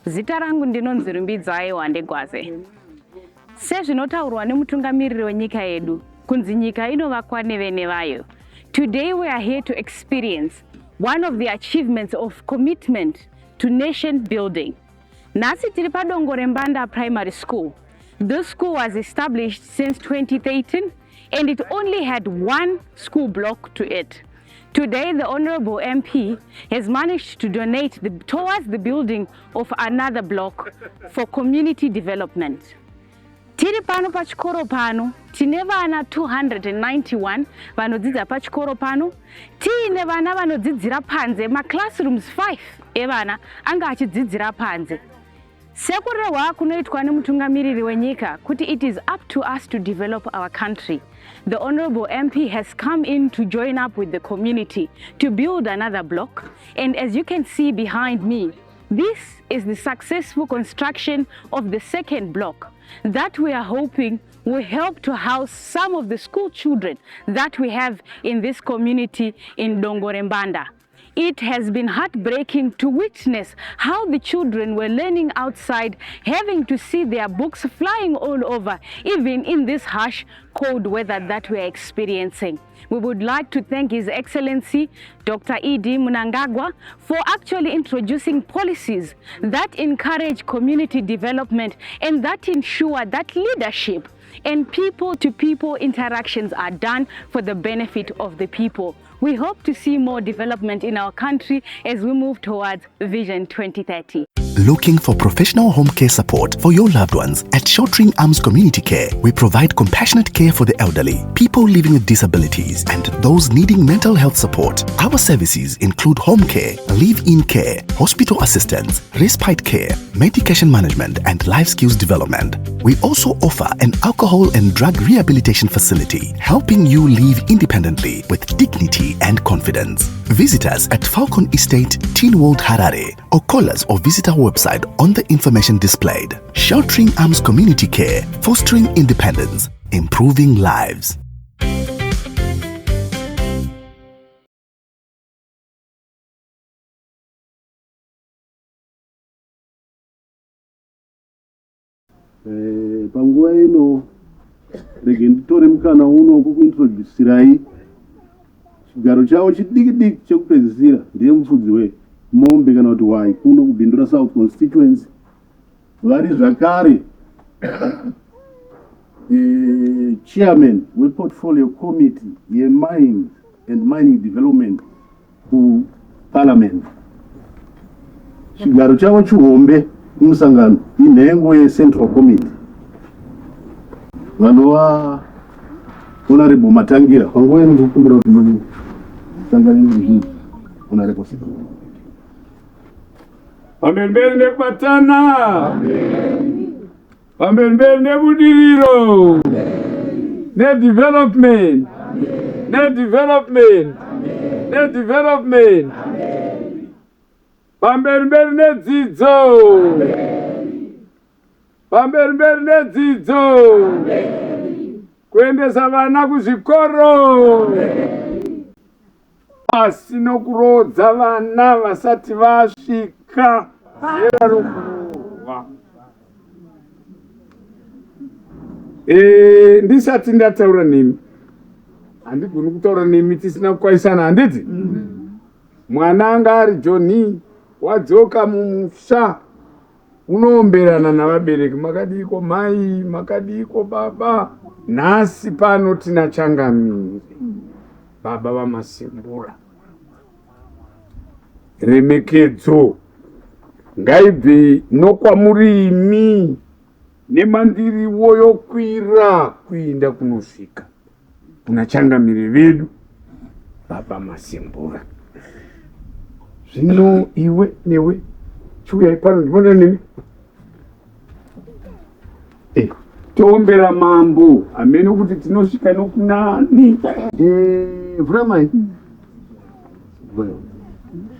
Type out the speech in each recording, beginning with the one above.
Zita rangu ndinonzi Rumbidzai Wandegwaze. Sezvinotaurwa nemutungamiriri wenyika yedu, kunzi nyika inovakwa nevene vayo. Today we are here to experience one of the achievements of commitment to nation building. Nasi tiri pa Dongorembanda Primary School. This school was established since 2013 and it only had one school block to it. Today, the Honorable MP has managed to donate towards the building of another block for community development. Tiri pano pachikoro pano, tine vana 291 vanodzidza pachikoro pano, tine vana vanodzidzira panze, classrooms 5 evana anga achidzidzira panze. Sekurehwa kunoitwa nemutungamiriri wenyika kuti it is up to us to develop our country. The Honorable MP has come in to join up with the community to build another block. And as you can see behind me, this is the successful construction of the second block that we are hoping will help to house some of the school children that we have in this community in Dongorembanda. It has been heartbreaking to witness how the children were learning outside, having to see their books flying all over, even in this harsh, cold weather that we are experiencing. We would like to thank His Excellency, Dr. E.D. Mnangagwa, for actually introducing policies that encourage community development and that ensure that leadership and people-to-people interactions are done for the benefit of the people. We hope to see more development in our country as we move towards Vision 2030. Looking for professional home care support for your loved ones? At Shortring Arms Community Care, we provide compassionate care for the elderly, people living with disabilities, and those needing mental health support. Our services include home care, live-in care, hospital assistance, respite care, medication management, and life skills development. We also offer an alcohol and drug rehabilitation facility, helping you live independently with dignity and confidence. Visit us at Falcon Estate, Teen World Harare, or call us or visit our website on the information displayed. Sheltering Arms Community Care, fostering independence, improving lives. Panguva ino rege nditore mukana uno kukuintroducirai chigaro chavo chidiki chekupedzisira ndiye mufudzi wemombe kana kuti wai kuno kubhindura South Constituency. Vari zvakare chairman weportfolio committee yemines and mining development kuparliament. Chigaro chavo chihombe kumusangano inhengo yeCentral Committee. Vanova Honorable Matangira panguva ino ndikukumbira kuti musangane nezvinhu. Honorable Pambembele nekubatana, pambembele nebudiriro, development, development, pambembele nedzidzo, pambembele nedzidzo, kuendesa vana kuzvikoro, asino kurodza vana vasati vasvika zera rokurohwa. Ndisati ndataura nemi, handigoni kutaura nemi tisina kukwaisana, handiti? Mwana anga ari Johnny wadzoka mumusha unoomberana navabereki, makadiko mai, makadiko baba. Nhasi pano tina Changamire, baba vaMasimbura. Remekedzo ngaibve nokwamurimi nemandiriwo yokwira kuinda kunosvika kuna Changamire vedu baba Masimbura. Zvino iwe newe chiuyai pano ndimona nemi toombera mambo amene kuti tinosvika nokunani. Vuramai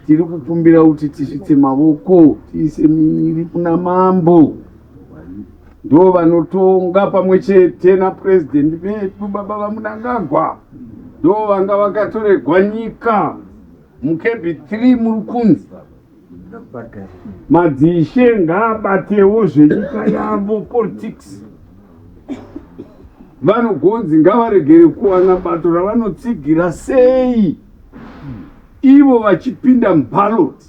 Tiri kukumbira kuti tisvitse mavoko tiise miri kuna mambo. Ndo vanotonga pamwe chete napurezidendi vedu baba vaMnangagwa. Ndo vanga vakatoregwa nyika mukebhi 3 murukunzi. madzishe ngaabatewo zvenyika yavo politics. Vanogonzi ngavaregere kuwana bato ravanotsigira sei ivo vachipinda muballot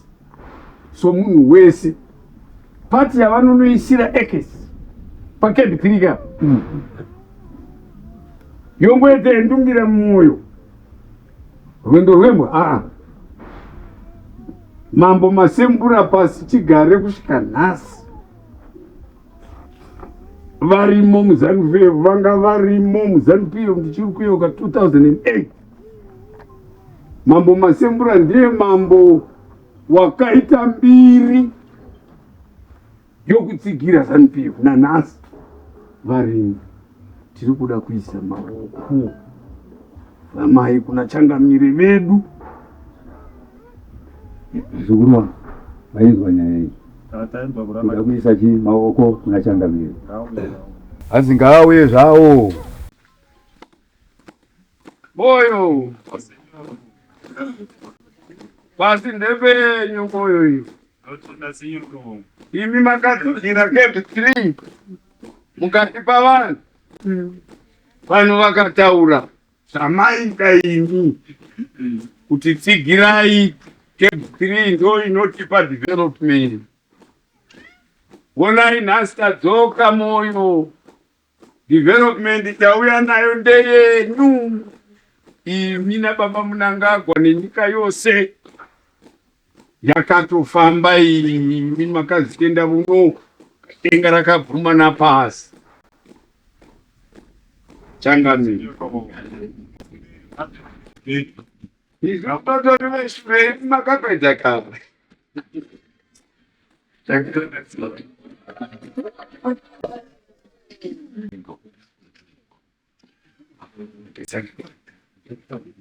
somunhu wese. Pati yavanonoisira ekesi pakebhikirika yongoita endungira mumwoyo rwendo rwembwa mambo masembura pasi chigare kusvika nhasi varimo muZANU PF, vanga varimo muZANU PF ndichiri kuyoka 2008. Mambo masembura ndiye mambo wakaita mbiri yokutsigira ZANU PF nanhasi varimo. Tiri kuda kuisa maoko vamai kuna changamire vedu. Zugurwa vainzwa nyaya iyi kuda kuisa maoko kuna changamire asi ngaauye zvawo moyo pasi ndepenyu moyo iyo. Imi makatsigira KEB3 mukatipa vanhu vanhu vakataura zvamaita imi kuti tsigirai KEB3 ndo inotipa development. Onai nhasi tadzoka moyo, development tauya nayo ndeyenyu imi nababa Mnangagwa nenyika yose yakatofamba imi makazitenda muno denga rakabvuma napasi. Changamire izvototori veshure makapedza kare.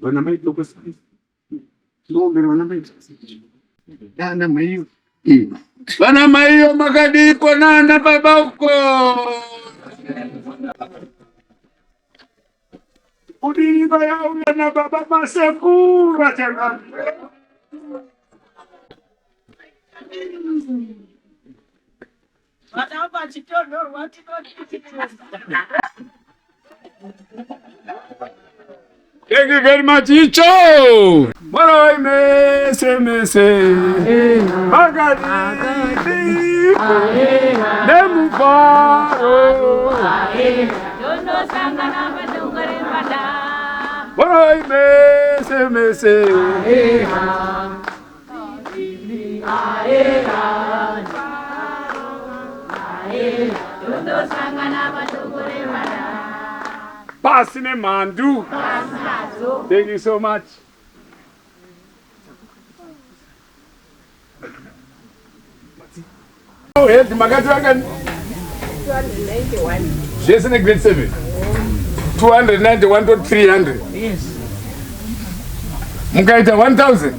Vana mai doko sai nomero vana mai dana mai vana mai yo makadiko nana baba uko udiriba yauya na baba masekura changa Thank you very much, Icho. Moroi mese. Bagadi. Nemufaro. Dono sangana badungare bada. Moroi mese. Dono sangana badungare bada. Pasine mandu. Thank you so much. Oh, yeah, the Magatuagan 291. She's in a grade 7. 291 to 300. Yes. Mukaita 1,000.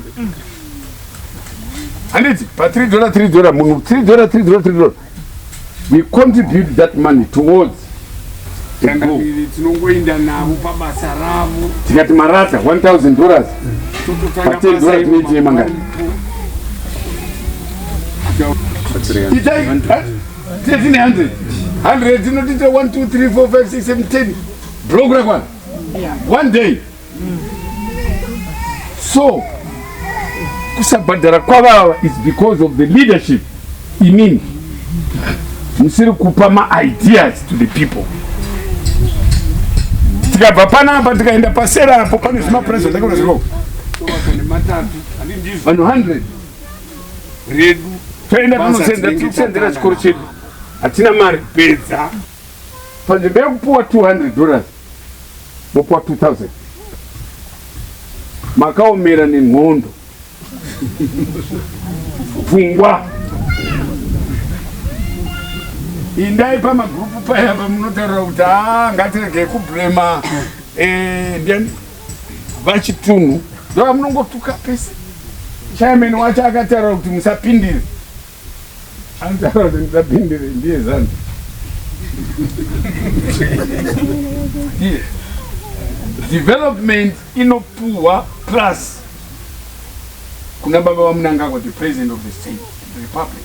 And it's $3, $3. We contribute that money towards tikati marata $1,000 $10 tiniti mangani 100 tinotita 1 2 3 4 5 6 7 10 block one one day. So kusabhadhara kwavava is because of the leadership. Inini musiri kupa ma ideas to the people. Tikabva panapa tikaenda pasera apo pane zvimapresa ndakona zviro vanhu 100 redu toenda tinosendera chikoro chedu hatina mari pedza panzvimbo yekupuwa $200 vopuwa 2,000 makaomera nen'ondo pfungwa. Indai pamagrupu paya pamunotaura kuti ngatirege kublema ndiani vachitunhu ndova munongotuka pese. Chairman wacho akataura kuti musapindire, anotaura kuti musapindire ndiye ZANU. Development inopuwa plus kuna baba vamunangagwa the president of the state, the republic.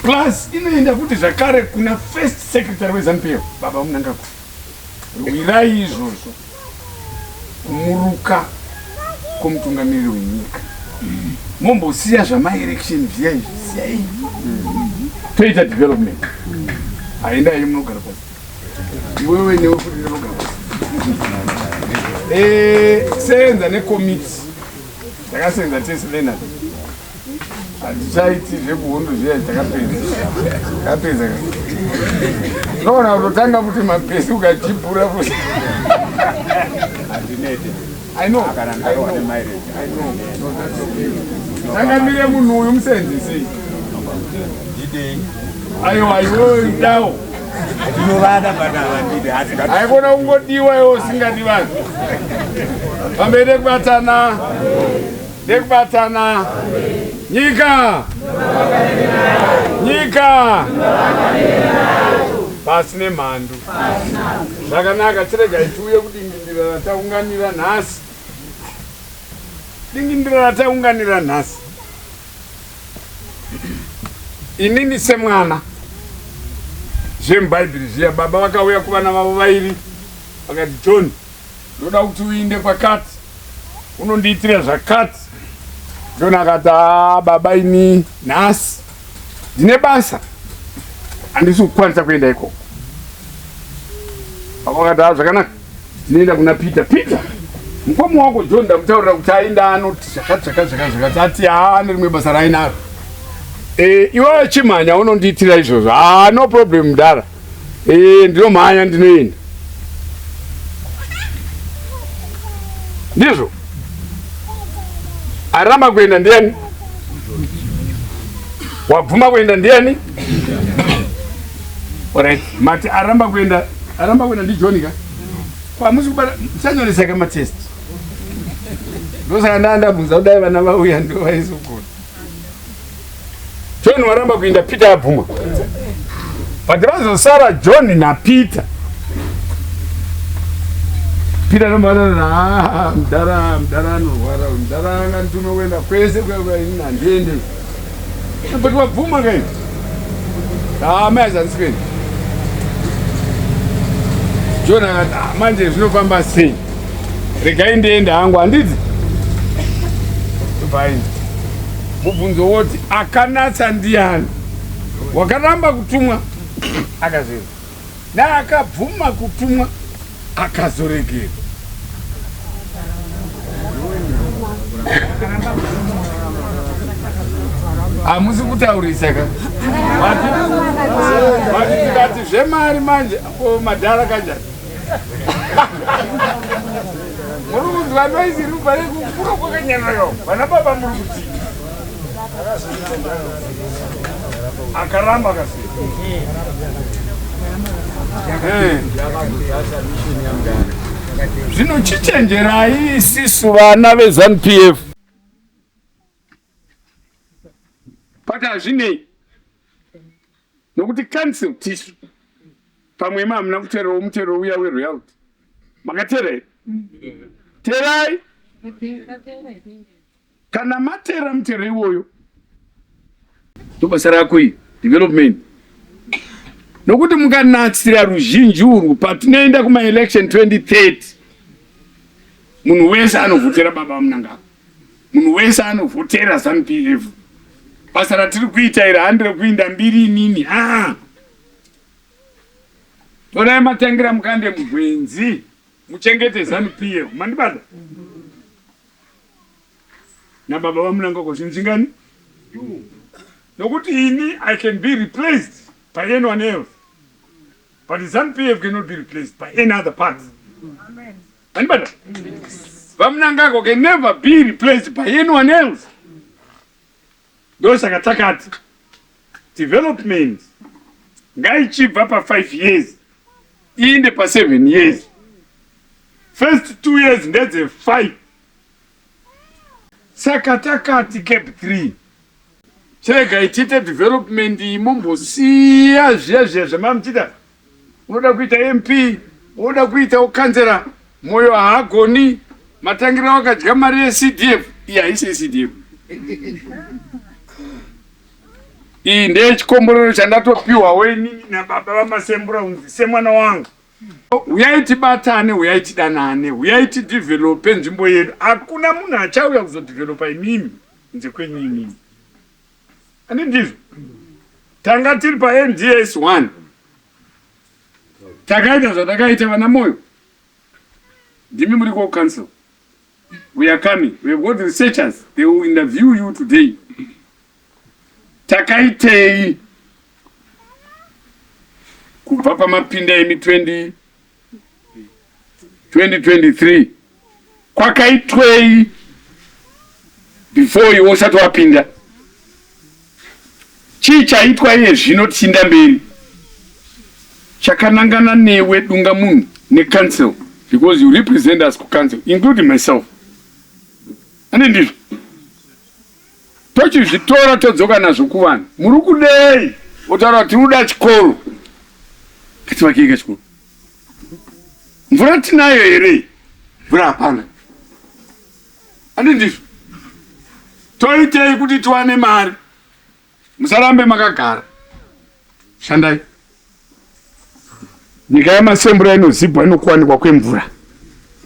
Plus inoenda kuti zvakare kuna first secretary weZANU-PF baba vamunangagwa. Rwirai izvozvo kumuruka kumutungamiriri wenyika. Mombosiya zvama-election zviya izvi, siyai. Toita development. Aendai munogara pasi. Iwewe newe kuti ndinogara pasi. Senza nekomiti. Takasenza tese Leonard. Hatichaiti zvekuhondo zviya takapedza. Unoona kutotanga kuti mapesi ukachipura kuti. I know. Takamire munhu uyu musenzisi. Aiwa iwewe idawo. Ndinovada bana vandide hatikati. Haikona kungodiwa iwe usingadi vanhu. Pamberi kubatana. Ndekubatana. Nyika. Nyika. Pasine mhandu. Zvakanaka tirega ituye kudingindira rataunganira nhasi. Dingindira rataunganira nhasi. Inini semwana. Zvemubhaibheri zviya baba vakauya kuvana vavo vairi. Vakati John, ndoda kuti uinde kwakati. Unondiitira zvakati. John akati baba ini nhasi. Ndine basa. Handisi kukwanisa kuenda ikoko. Vakati zvakanaka. Ndinoenda kuna Peter. Peter, mukoma wako John ndamutaurira kuti aenda anoti zvakati ati ane rimwe basa rainaro. Iwewe chimhanya unondiitira izvozvo. No problem mudara. Ndinomhanya ndinoenda. Ndizvo. Aramba kuenda ndiani? Wabvuma kuenda ndiani? Alright, mati aramba kuenda ndi John ka? Pamusi kubara sanyoresa kama test. Ndosaka ndandabvunza kudai vana vauya ndo vaizokona. John waramba kuenda, Peter abvuma. But vazosara John na Peter. Peter nomana mdara anorwara, mdara anga ndinoenda kwese kwaini handiende. But wabvuma kai. Maizanzikweni. John akati manje zvinofamba sei? Regai ndiende hangu handiti? Fine. Mubvunzo woti akanatsa ndiani? Wakaramba kutumwa akazviwa. Neakabvuma kutumwa akazoregera. Hamusi kutaurisa ka? Vati tikati zvemari manje madhara kanjani? Muri kunzwa noisi iri kubva nekukura kwakanyararayo. Vana baba muri kuti. Akaramba akasiya. Zvinochichenjerai isisu vana veZANU-PF. Pata hazvinei. Nokuti cancel tisu. Pamwe hamuna kuteerawo mutero uya weroyalty. Makatera here? Terai. Kana matera mutero iwoyo. Ndobasa rako iyi, development. Nokuti mukanatsira ruzhinji urwu patinoenda kuma-election 2030. Munhu wese anovhotera baba vamunangagwa. Munhu wese anovhotera ZANU-PF. Basa ratiri kuita iri handire kuinda mbiri inini. Torai matangira mukande mugwenzi. Muchengete ZANU-PF. Mandibada? Nababa vamunangagwa zvinzingani? Nokuti ini I can be replaced by anyone else. But ZANU-PF cannot be replaced by any other party. Amen. Anybody? Vamunangagwa can never be replaced by anyone else. Ndosaka takati development ngaichibva pa 5 years iinde pa 7 years. First 2 years ndedze 5. Saka takati cap 3. Chega itite development imombosiya zviya zvamamuchita. Unoda kuita MP, unoda kuita ukanzera, moyo haagoni, matangira wakadya mari yeCDF iyi haisi yeCDF. Iyi ndechikomborero chandatopiwa wenini nababa vamasembura unzi semwana wangu. Uyai tibatane, uyai tidanane, uyai tidevelope nzvimbo yedu. Hakuna munhu achauya kuzodevelopa imimi nze kwenyu imimi. Ani ndizvo. Tanga tiri paNDS 1. Takaita zvatakaita vana moyo. Ndimi muri council. We are coming. We have got researchers. They will interview you today. Takaitei kubva pamapinda emi 2023 kwakaitwei before iwe usati wapinda. Chii chaitwa iye zvino tichinda mberi chakanangana newe dunga munhu necouncil, because you represent us kucouncil, including myself. Ane ndizvo tochizvitora todzoka nazvo kuvanhu. Muri kudei otaura kuti tinoda chikoro. Kativakike chikoro. Mvura tinayo here? Mvura hapana. Ane ndizvo toitei kuti tiwane mari. Musarambe makagara. Shandai. Nyika yamasembura inozibwa inokuwanikwa kwemvura.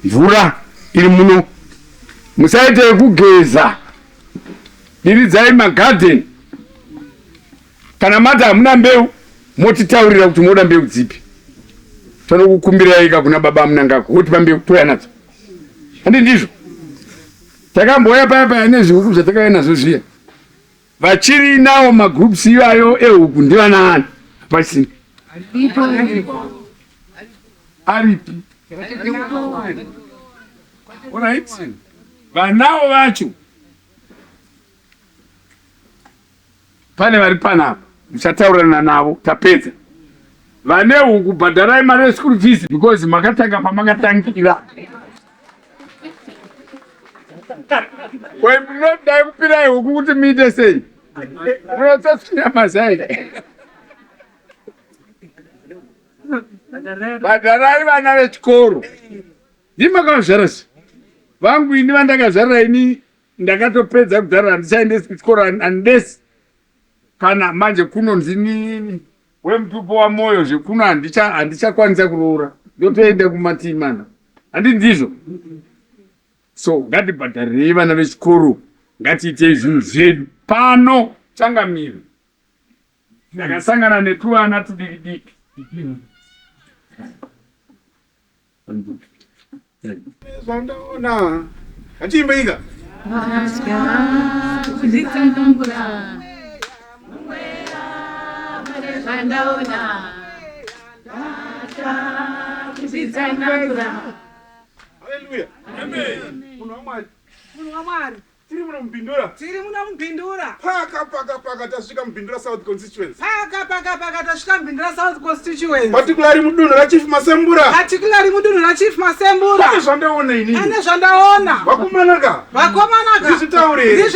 Mvura iri muno. Musaite kugeza. Diridzai magarden. Kana mati hamuna mbeu, motitaurira kuti munoda mbeu dzipi. Tonokukumbirai kuna baba Munangagwa kuti pambeu toya nadzo. Andi ndizvo. Takamboya paya nezvihuku zvatakauya nazvo zviya. Vachiri nawo magroups iwayo ehuku ndivanaani hapasina. Aripi. Alright. Vanawo vacho pane vari panapa muchataurana navo tapedza. Vane huku bhadharai mari yeschool fees because makatanga pamakatangira. Munodai kupirai huku kuti muite sei? Munotsasvina mazai. Bhadharai vana vechikoro. Ndimakazvarasi. Vangu ini vandakazvarira ini ndakatopedza kudharira handichaendesi kuchikoro handesi. Kana manje kunonzi nini wemutupo wamoyo zvekuno handichakwanisa kuroora. Ndotoenda kumatimana. Handi ndizvo. So ngatibhadharirei vana vechikoro. Ngatiitei zvinhu zvedu. Pano changamire. Ndakasangana netuvana tudiki. Zvandaona. Achiimbeika. Hallelujah. Amen. Munhu waMwari. Tiri muno mubhindura. Paka tasvika mubhindura South Constituency. Particularly mudunhu raChief Masembura. Pane zvandaona inini. Vakomana. Ndizvitaure here.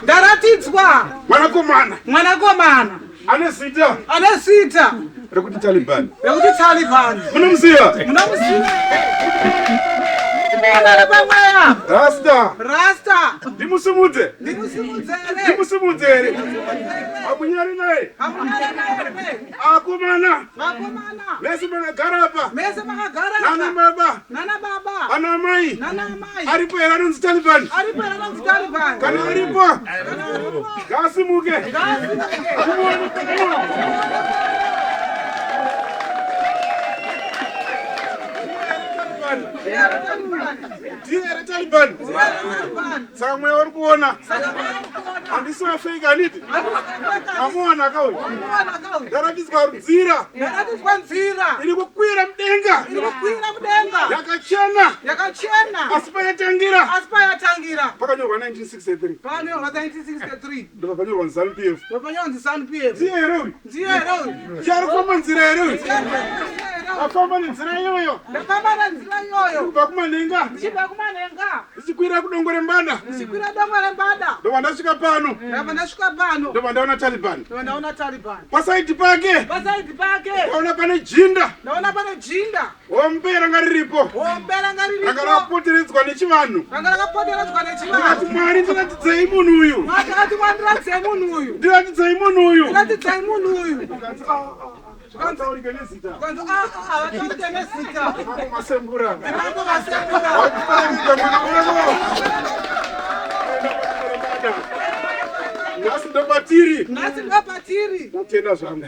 Ndaratidzwa. Mwanakomana. Ane zita. Rekuti Taliban. Munomuziva. Rasta. Ndimusumudze. Amunyari naye. Akomana. Mese makagara apa. Nana baba. Ana mai. Aripo here anonzi Taliban. Kana aripo. Ngasimuke. Taliban. Saka mweya uri kuona. Handisi wafake haniti. Amuona kauya. Ndaratidzwa nzira. Iri kukwira mudenga. Yakachena. Asi payatangira. Pakanyorwa 1963. Ndobva panyorwa nZANU-PF. Ndiye here uyu. Chari kufamba nzira here uyu. Afamba nenzira iyoyo. Kubva kumanhenga. ndichikwira kudongore mbada. Ndichikwira dongore mbada. Ndo ndasvika pano. Ndasvika pano. Ndo ndaona Taliban. Ndaona Taliban. Pasaidi pake. Pasaidi pake. Ndaona pane jinda. Ndaona pane jinda. Wombera ngariripo. Wombera ngariripo. Rakarapoteredzwa nechivanhu. Rakarapoteredzwa nechivanhu. Ndati Mwari ndinatidzei munhu uyu. Ndati Mwari ndinatidzei munhu uyu. Ndinatidzei munhu uyu. Ndinatidzei munhu uyu. Kanzaurike nezita. Kanzaurike nezita. Masembura. Masembura. Nasi ndo patiri. Nasi ndo patiri. Natenda zvangu.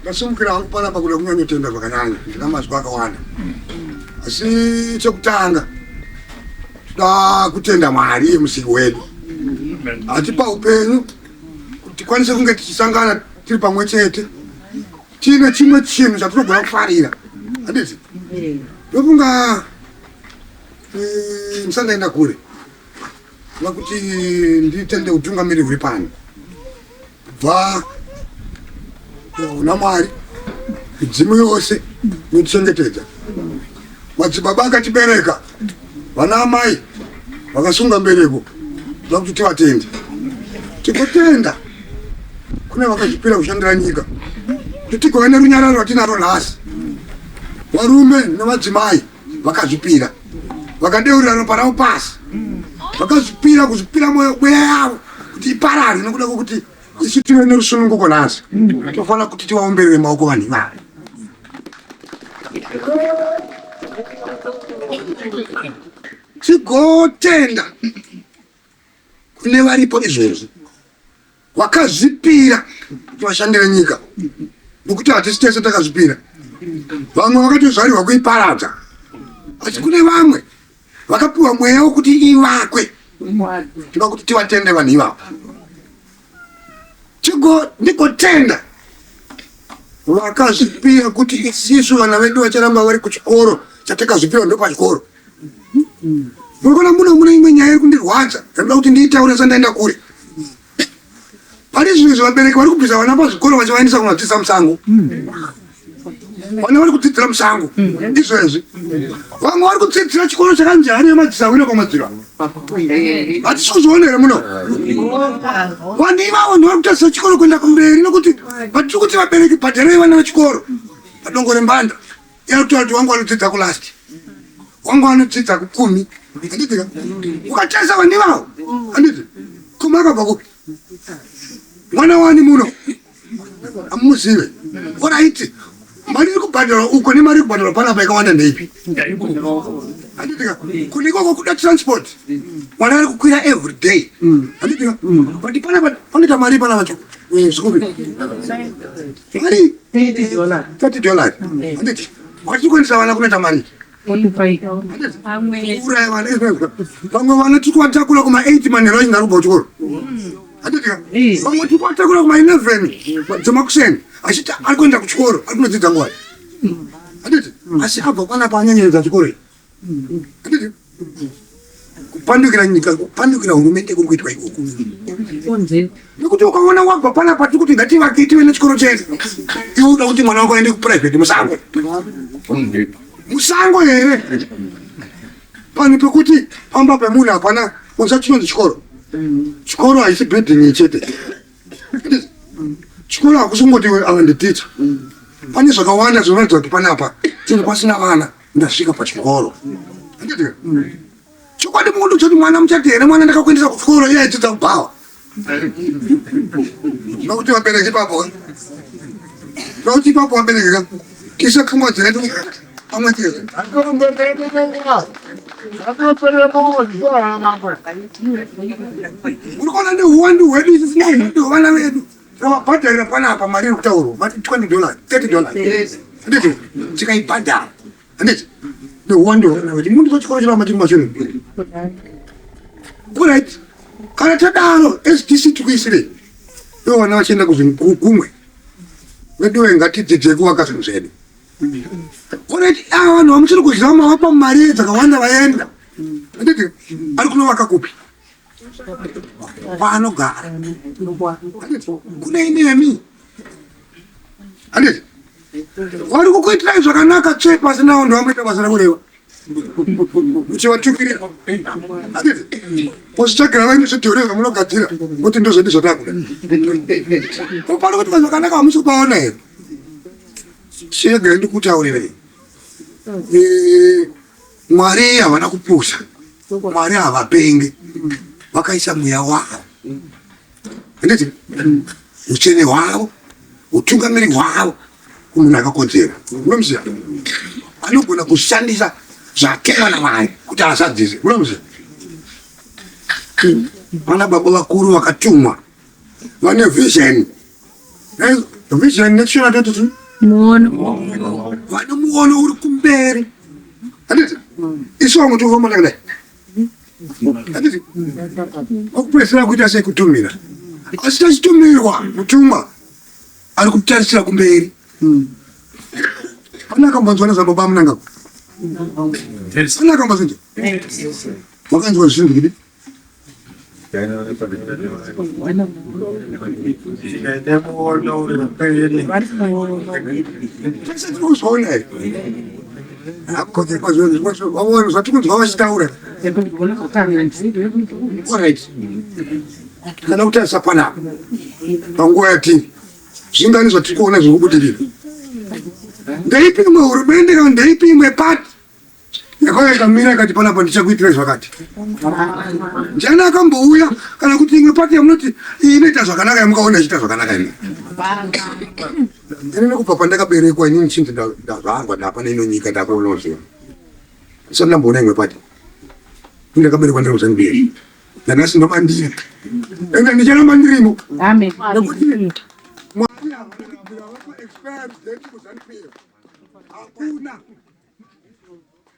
Ndasumukira hangu panapa kuda kunyanyotenda zvakanyanya ndina mazwi akawanda asi chekutanga toda kutenda Mwari yemusiki wedu atipa upenyu kuti tikwanise kunge tichisangana tiri pamwe chete tiine chimwe chinhu chatinogona kufarira handiti ndofunga musandaenda kure kuva kuti nditende utungamiri huri pano kubva kuna Mwari midzimu yose inotichengetedza madzibaba akatibereka vana amai vakasunga mbereko kuda kuti tivatende tikotenda kune vakazvipira kushandira nyika kuti tigove nerunyararo rwatinaro nhasi varume nemadzimai vakazvipira vakadeurira ropa ravo pasi vakazvipira kuzvipira mweya yavo kuti iparare nokuda kwokuti isu tive nerusununguko nhasi tofanira kuti tivaomberere maoko vanhu ivavo tigotenda kune varipo izvezvi vakazvipira kuti vashandire nyika nokuti hatisi tese takazvipira vamwe vakatozvarirwa kuiparadza asi kune vamwe vakapiwa mweya wokuti ivakwe toda kuti tivatende vanhu ivavo ndigotenda vakazvipira kuti isisu vana vedu vacharamba vari kuchikoro chatakazvipira ndo pachikoro murikona mune imwe nyaya iri kundirwadza ndinoda kuti ndiitaure sandaenda kure pari zvinhu zvevabereki vari kubvisa vana pazvikoro vachivaendesa kunodzidzisa musango vana vari kudzidzira musango izvezvi vamwe vari kudzidzira chikoro chakanzi hari yemadzisa wine kwamadziro hatisi kuzvionere muno vanhu ivavo ndo vari kutadzisa chikoro kuenda kumberi nokuti vatiri kuti vabereki bhadharei vana vechikoro vadongore mbanda yarikutaura kuti wangu vanodzidza kulasti wangu vanodzidza ku10 handitika ukatarisa vanhu ivavo handiti koma akabva kupi mwana wani muno amuzive oraiti mari iri kubhadharwa uko nemari iri kubhadharwa panapa ikawanda ndeipi handitika kunikoko kuda transport mwana ari kukwira every day handitika but panapa panoita mari panapa zvikupi mari $30 handiti kwatiri kuendesa vana kunoita mari uraya vana vamwe vana tiri kuvatakura kuma8 manhero achinga ari kubva kuchikoro handitika vamwe tiri kuvatakura kuma11 dzemakuseni achiti ari kuenda kuchikoro ari kunodzidza nguva handiti asi abva panapa anyanyeredza chikoro handiti kupandukira nyika kupandukira hurumende kuri kuitwa ikoko nekuti ukaona wabva panapa tiri kuti ngativake tive nechikoro chedu iwe uda kuti mwana wako aende kupuraivheti musango here panhu pekuti pamba pemunhu hapana onza chinonzi chikoro chikoro haisi bhedhingi chete chikoro hakusingoti ava nditicha pane zvakawanda zvinoratidza kuti panapa tinge pasina vana ndasvika pachikoro handitika chokwadi mukuti choti mwana muchati here mwana ndakakuendesa kuchikoro iye aidzidza kubhawa nokuti vabereki ipapo nokuti ipapo vaberekeka tise pfungwa dzedu pamwe chete uri kuona neuwandu hwedu isi sinaindo vana vedu ravabhadharira panapa mari iri kutaurwa vati $20 $30 handiti tikaibhadhara handiti neuwandu hwevana vedu muntu chachikoro chiramba chiri mashure orit kana tadaro SDC tikuisirei ivo vana vachienda kuzvigumwe vedu ngatidzidzei kuvaka zvinhu zvedu orit ava vanhu vamuchiri kuziva mavapa mari dzakawanda vaenda handiti ari kunovaka kupi Vanogara kune inemi handiti vari kukuitirai zvakanaka tsve pasina vanhu vamboita basa rakureva uchivatukirira handiti positsvagira vaini zvidhori zvamunogadzira kuti ndozvedi zvotakuda pari kuti zvakanaka hamusi kupaona here chegai ndikutaurirei Mwari havana kupusha Mwari havapenge vakaisa mweya wavo handiti uchene hwavo utungamiri hwavo kumunhu akakodzera unomuziva anogona kushandisa zvakeva naMwari kuti asadzise unomuziva vana baba vakuru vakatumwa vane vision vision nechona tototi vane muono uri kumberi handiti isu vamwe tofamba takadai handiti okupedzisira kuita sekutumira asi tachitumirwa mutumwa ari kutarisira kumberi pana akambonzwa nezvababa munangako pana akambonzwa wakanzwa zvinhu zvidi tiriuzvaona zvatikunzwa vachitaura kana kutarisa panapa panguva yatini zvingani zvatiri kuona zviri kubudirira ndeipi imwe hurumende kana ndeipi imwe pati yakauya ikamira ikati panapa ndichakuitirai zvakati ndiani akambouya kana kuti imwe pati yamunoti inoita zvakanaka yamukaona ichiita zvakanaka ine ini nekubva pandakaberekwa inini chinzi ndazvangwa ndapane ino nyika ndakunoziva isati ndamboona imwe pati ndakaberekwa ndirozanibiyei nanasi ndobandira ende ndicharamba ndirimo nekuti Mwari havakabvira vapa experience dzetu kuzanibiyei hakuna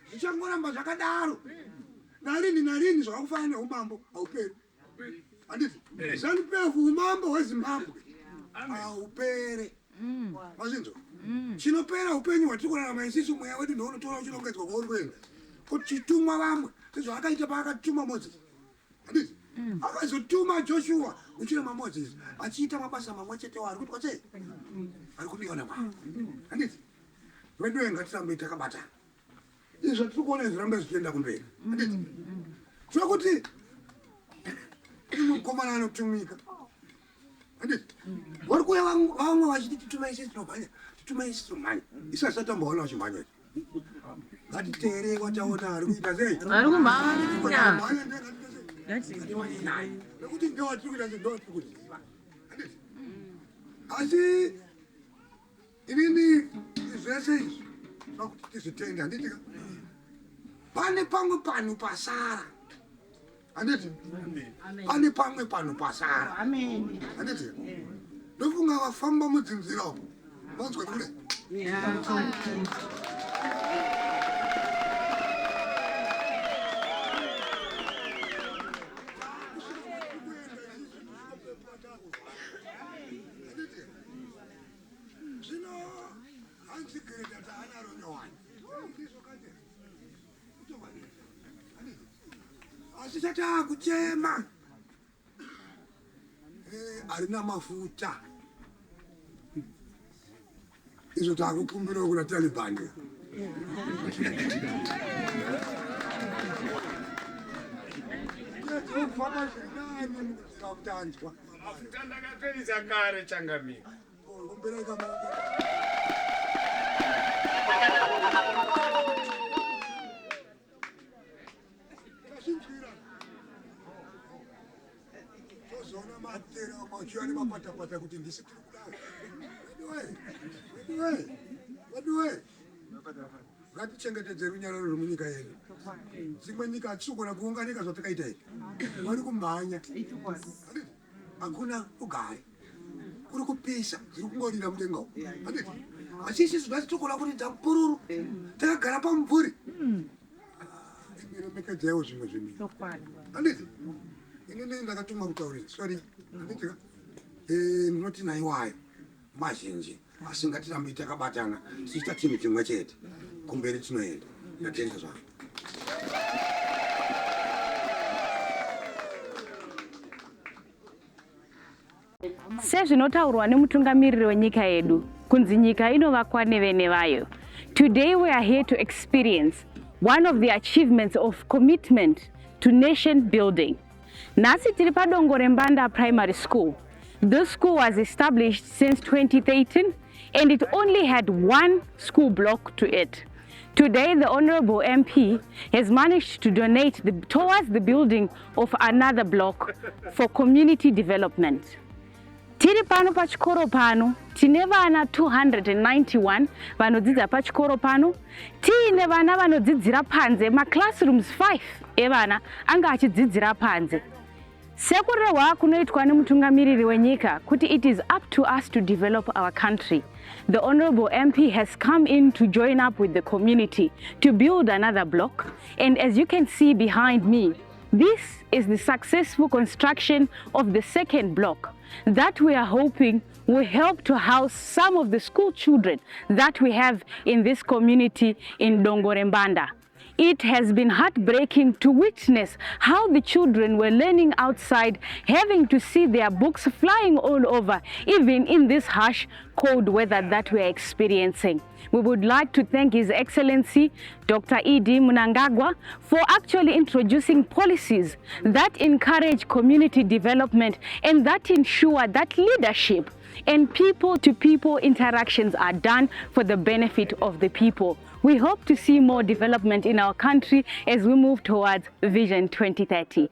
zvichangoramba zvakadaro narini zvakufana neumambo hauperi handiti ZANU-PF umambo hweZimbabwe haupere mazvinzo chinopera upenyu hwatiri kurarama isisu mweya wedu ndounotora uchinongedzwa kwauri kuenda kuti chitumwa vamwe sezvaakaita paakatuma Mozisi handiti akazotuma Joshua uchina maMozisi achiita mabasa mamwe chete ari kuti kwachei ari kudiwa naMwari handiti vedu ngatirambe takabatana izvi zvatiri kuona zvirambe zvichienda kumberi handiti zvekuti mukomana anotumika handiti vari kuuya vamwe vachiti titumai isi tinobhanya titumai isi tinomhanya isi asisatambaona vachimhanya ngatiteerei wataona ari kuita sei ari kumhanya nekuti ndowatiri kuita ndovatiri kuziva handiti asi inini zvese izvi zvakuti tizvitende handiti pane pamwe panhu pasara handiti pane pamwe panhu pasara handiti ndofunga vafamba mudzinzira umo vanzwa kule zvino hanzigereta taanaro nyowani asi chatakuchema harina mafuta izvo takukumbira kuna Taliban mafuta ndakapedza kare Changamire tozona matera machiwani mapatapata kuti ndisi tiri kudaro veduwe ngatichengetedze runyararo rwemunyika yedu dzimwe nyika hatisogona kuunganika zvatakaita ii vari kumhanya hakuna ugari kuri kupisa zviri kungorira mudenga uko handiti asi isisu ngatitogona kuridza mupururu takagara pamumvuri imiremekedzaiwo zvimwe zvinhu handiti inini ndakatumwa kutaurira sorry handitika ndinoti naiwayo mazhinji asi ngatirambe takabatana tichiita chinhu chimwe chete kumberi tinoenda ndatenda zvangu Sezvinotaurwa nemutungamiriri wenyika yedu, kunzi nyika inovakwa nevene vayo. Today we are here to experience one of the achievements of commitment to nation building. Nasi tiri paDongorembanda Primary School. This school was established since 2013 and it only had one school block to it. Today, the Honorable MP has managed to donate towards the building of another block for community development. Tiri pano pachikoro pano, tine vana 291 vanodzidza pachikoro pano, tiine vana vanodzidzira panze, classrooms 5 evana anga achidzidzira panze. Sekurehwa kunoitwa nemutungamiriri wenyika kuti it is up to us to develop our country. The Honorable MP has come in to join up with the community to build another block, and as you can see behind me, this is the successful construction of the second block that we are hoping will help to house some of the school children that we have in this community in Dongorembanda. It has been heartbreaking to witness how the children were learning outside, having to see their books flying all over, even in this harsh, cold weather that we are experiencing. We would like to thank His Excellency, Dr. E.D. Mnangagwa, for actually introducing policies that encourage community development and that ensure that leadership and people-to-people interactions are done for the benefit of the people. We hope to see more development in our country as we move towards Vision 2030.